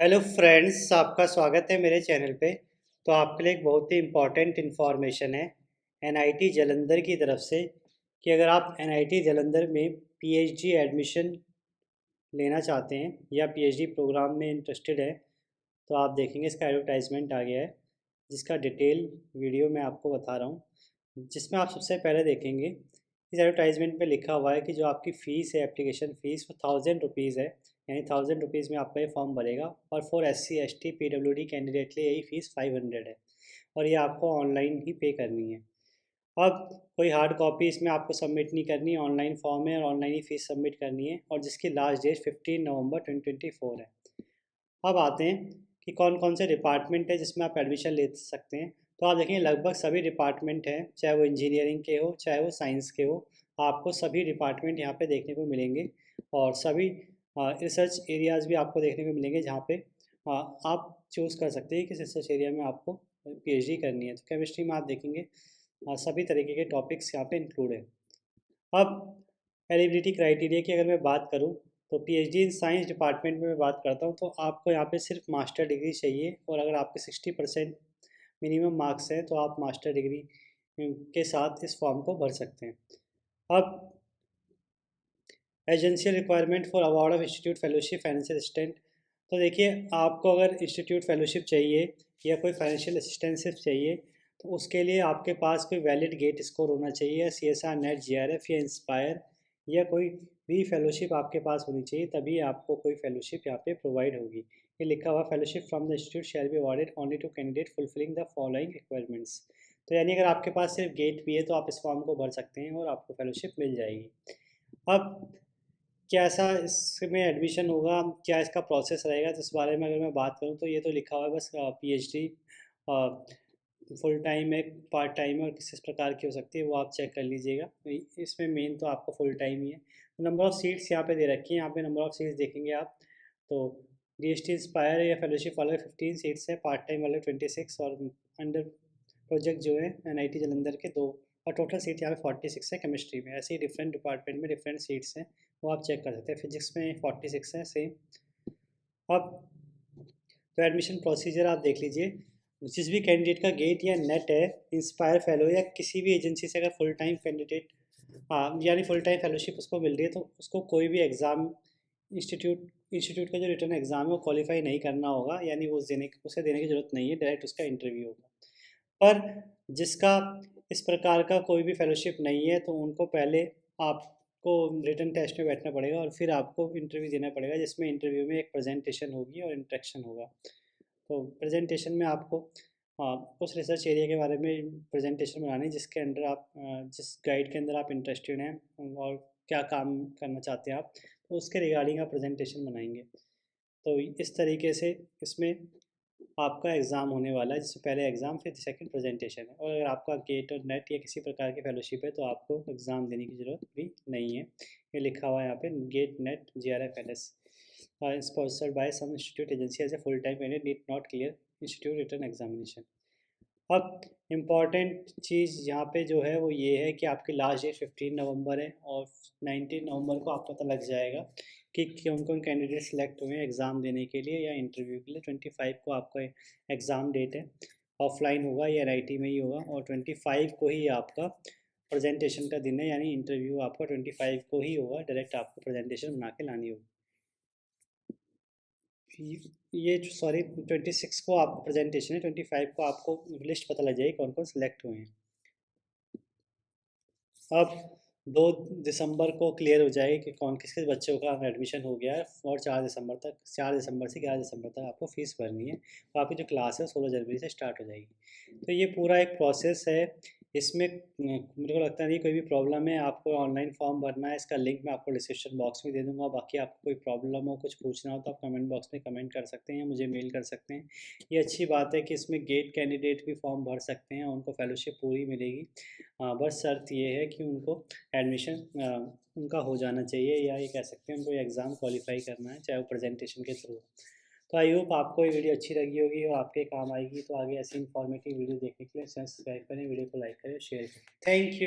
Hello friends, आपका स्वागत है मेरे चैनल पे। तो आपके लिए एक बहुत ही इम्पॉर्टेंट इन्फॉर्मेशन है एनआईटी जालंधर की तरफ से कि अगर आप एनआईटी जालंधर में पीएचडी एडमिशन लेना चाहते हैं या पीएचडी प्रोग्राम में इंटरेस्टेड है तो आप देखेंगे इसका एडवर्टाइजमेंट आ गया है, जिसका डिटेल वीडियो मैं आपको बता रहा हूँ। जिसमें आप सबसे पहले देखेंगे इस एडवर्टाइजमेंट में लिखा हुआ है कि जो आपकी फ़ीस है, एप्लीकेशन फ़ीस, वो 1000 रुपीज़ है। यानी 1000 रुपीज़ में आपका ये फॉर्म भरेगा और for SC ST PWD candidate के लिए यही फ़ीस 500 है और ये आपको ऑनलाइन ही पे करनी है। अब कोई हार्ड कॉपी इसमें आपको सबमिट नहीं करनी है, ऑनलाइन फॉर्म है और ऑनलाइन ही फ़ीस सबमिट करनी है और जिसकी लास्ट डेट 15 नवंबर 2024 है। अब आते हैं कि कौन कौन से डिपार्टमेंट है जिसमें आप एडमिशन ले सकते हैं। तो आप देखेंगे लगभग सभी डिपार्टमेंट हैं, चाहे वो इंजीनियरिंग के हो चाहे वो साइंस के हो, आपको सभी डिपार्टमेंट यहाँ पे देखने को मिलेंगे और सभी रिसर्च एरियाज़ भी आपको देखने को मिलेंगे जहाँ पे आप चूज़ कर सकते हैं किस रिसर्च एरिया में आपको पीएचडी करनी है। तो केमिस्ट्री में आप देखेंगे सभी तरीके के टॉपिक्स यहाँ पे इंक्लूड है। अब एलिजिबिलिटी क्राइटेरिया की अगर मैं बात करूं तो पीएचडी इन साइंस डिपार्टमेंट में मैं बात करता हूं तो आपको यहाँ पे सिर्फ मास्टर डिग्री चाहिए और अगर आपके 60% मिनिमम मार्क्स हैं तो आप मास्टर डिग्री के साथ इस फॉर्म को भर सकते हैं। अब essential requirement for award of institute fellowship financial assistant, तो देखिए आपको अगर इंस्टीट्यूट फेलोशिप चाहिए या कोई फाइनेंशियल असिस्टेंशिप चाहिए तो उसके लिए आपके पास कोई वैलिड गेट स्कोर होना चाहिए या CSR नेट GRF या इंस्पायर या कोई भी फेलोशिप आपके पास होनी चाहिए, तभी आपको कोई फेलोशिप यहाँ पे प्रोवाइड होगी। ये लिखा हुआ fellowship from the institute shall be awarded only to candidate fulfilling the following requirements. तो यानी अगर आपके पास सिर्फ गेट भी है तो आप इस फॉर्म को भर सकते हैं और आपको फेलोशिप मिल जाएगी। अब कैसा इसमें एडमिशन होगा, क्या इसका प्रोसेस रहेगा, तो इस बारे में अगर मैं बात करूँ तो ये तो लिखा हुआ है बस पीएचडी फुल टाइम है, पार्ट टाइम है और किस प्रकार की हो सकती है वो आप चेक कर लीजिएगा। इसमें मेन तो आपको फुल टाइम ही है। नंबर ऑफ़ सीट्स यहाँ पे दे रखी हैं, यहाँ पे नंबर ऑफ़ सीट्स देखेंगे आप तो DST इंस्पायर या फेलोशिप वाले 15 सीट्स है, पार्ट टाइम वाले 26 और अंडर प्रोजेक्ट जो है एनआईटी जालंधर के 2 और टोटल सीट यहाँ पे 46 है केमिस्ट्री में। ऐसे ही डिफरेंट डिपार्टमेंट में डिफरेंट सीट्स हैं, वो आप चेक कर सकते हैं। फिजिक्स में 46 है सेम। अब तो एडमिशन प्रोसीजर आप देख लीजिए। जिस भी कैंडिडेट का गेट या नेट है, इंस्पायर फेलो या किसी भी एजेंसी से अगर फुल टाइम कैंडिडेट यानी फुल टाइम फेलोशिप उसको मिल रही है तो उसको कोई भी एग्ज़ाम इंस्टीट्यूट इंस्टीट्यूट का जो रिटर्न एग्ज़ाम है वो क्वालिफाई नहीं करना होगा, यानी वो उसे देने की ज़रूरत नहीं है, डायरेक्ट उसका इंटरव्यू होगा। पर जिसका इस प्रकार का कोई भी फेलोशिप नहीं है तो उनको पहले आपको रिटन टेस्ट में बैठना पड़ेगा और फिर आपको इंटरव्यू देना पड़ेगा, जिसमें इंटरव्यू में एक प्रेजेंटेशन होगी और इंटरेक्शन होगा। तो प्रेजेंटेशन में आपको उस रिसर्च एरिया के बारे में प्रेजेंटेशन बनानी है जिसके अंडर जिस गाइड के अंदर आप इंटरेस्टेड हैं और क्या काम करना चाहते हैं आप, तो उसके रिगार्डिंग आप प्रेजेंटेशन बनाएंगे। तो इस तरीके से इसमें आपका एग्ज़ाम होने वाला है, जिससे पहले एग्ज़ाम फिर सेकंड प्रेजेंटेशन है और अगर आपका गेट और नेट या किसी प्रकार की फेलोशिप है तो आपको एग्ज़ाम देने की ज़रूरत भी नहीं है। ये लिखा हुआ है यहाँ पे GATE NET GRFLS sponsored by some institute agency as a full time candidate need not clear institute written examination. अब इम्पॉर्टेंट चीज़ यहाँ पे जो है वो ये है कि आपकी लास्ट डेट 15 नवंबर है और 19 नवंबर को आपको पता लग जाएगा कि कौन कौन कैंडिडेट सेलेक्ट हुए हैं एग्ज़ाम देने के लिए या इंटरव्यू के लिए। 25 को आपका एग्ज़ाम डेट है, ऑफलाइन होगा या NIT में ही होगा और 25 को ही आपका प्रेजेंटेशन का दिन है, यानी इंटरव्यू आपका 25 को ही होगा, डायरेक्ट आपको प्रेजेंटेशन बना के लानी होगी। ये जो सॉरी 26 को आपको प्रेजेंटेशन है, 25 को आपको लिस्ट पता लग जाएगी कौन कौन सेलेक्ट हुए हैं। अब 2 दिसंबर को क्लियर हो जाएगी कि कौन किस किस बच्चों का एडमिशन हो गया है और 4 दिसंबर से 11 दिसंबर तक आपको फ़ीस भरनी है और आपकी जो क्लास है 16 जनवरी से स्टार्ट हो जाएगी। तो ये पूरा एक प्रोसेस है। इसमें मेरे को लगता नहीं कोई भी प्रॉब्लम है। आपको ऑनलाइन फॉर्म भरना है, इसका लिंक मैं आपको डिस्क्रिप्शन बॉक्स में दे दूँगा। बाकी आपको कोई प्रॉब्लम हो, कुछ पूछना हो तो आप कमेंट बॉक्स में कमेंट कर सकते हैं, मुझे मेल कर सकते हैं। ये अच्छी बात है कि इसमें गेट कैंडिडेट भी फॉर्म भर सकते हैं, उनको फेलोशिप पूरी मिलेगी। बस शर्त ये है कि उनको एडमिशन उनका हो जाना चाहिए या ये कह सकते हैं उनको एग्ज़ाम क्वालिफाई करना है, चाहे वो प्रेजेंटेशन के थ्रू। तो आई होप आपको ये वीडियो अच्छी लगी होगी और आपके काम आएगी। तो आगे ऐसी इन्फॉर्मेटिव वीडियो देखने के लिए सब्सक्राइब करें, वीडियो को लाइक करें, शेयर करें। Thank you.